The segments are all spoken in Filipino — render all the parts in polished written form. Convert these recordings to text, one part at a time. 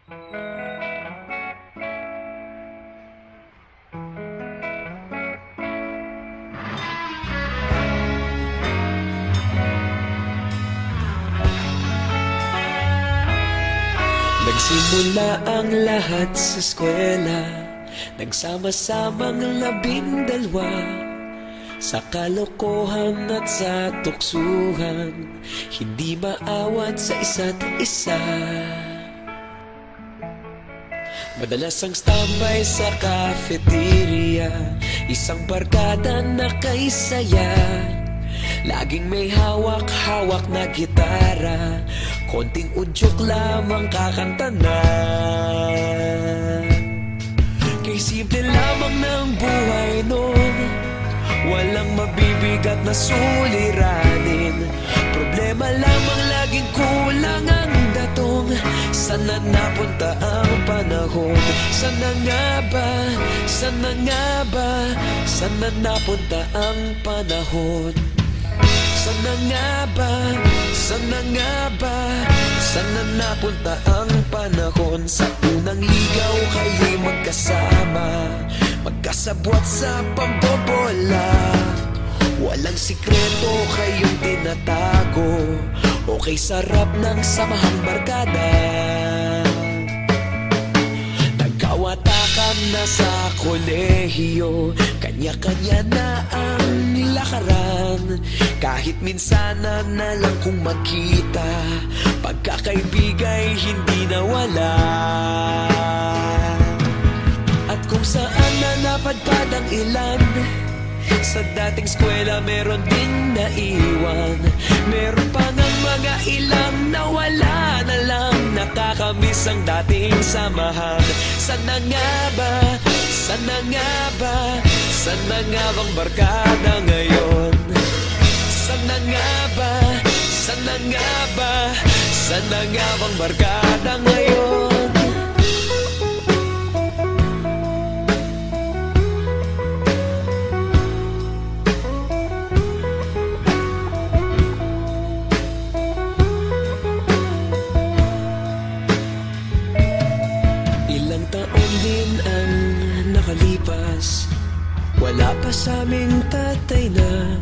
Nagsimula ang lahat sa eskwela, nagsama-samang 12 sa kalokohan at sa tuksuhan, hindi maawat sa isa't isa. Madalas ang standby sa cafeteria, isang barkada na kay saya. Laging may hawak-hawak na gitara, konting udyok lamang kakanta na. Kay simple lamang ng buhay noon, walang mabibigat na suliranin. Problema lamang laging kulang ang datong. Sana napunta ang panahon? Sana nga ba? Sana nga ba? Sana napunta ang panahon? Sana nga ba? Sana nga ba? Sana napunta ang panahon? Sa unang ligaw kayo'y magkasama, magkasabwat sa pambobola. Walang sikreto kayong tinatago, okay sarap ng samahang barkada. Nagkawatakan na sa kolehiyo, kanya-kanya na ang nilakaran. Kahit minsan na lang kung magkita, pagkakaibigay hindi nawala. At kung saan na napadpad ang ilan, sa dating eskwela meron ding naiwan. Meron pa ng mga ilang nawala na lang, nakakamiss ang dating samahan. Sana nga ba? Sana nga ba? Sana nga bang barkada ngayon? Sana nga ba? Sana nga ba? Sana nga bang barkada ngayon? Ilang taon din ang nakalipas, wala pa sa aming tatay na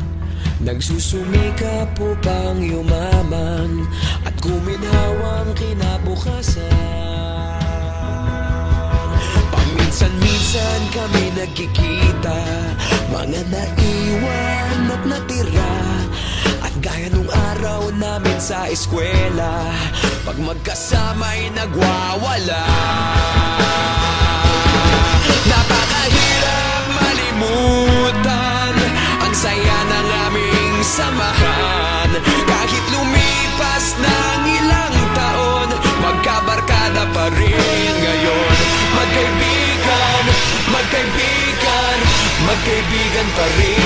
nagsusumikap upang yumaman at guminhawang kinabukasan. Paminsan-minsan kami nagkikita, mga naiwan at natira. At gaya nung araw namin sa eskwela, pag magkasama'y nagwawala. Napakahirap malimutan ang saya ng aming samahan. Kahit lumipas ng ilang taon, magkabarkada pa rin ngayon. Magkaibigan, magkaibigan, magkaibigan pa rin.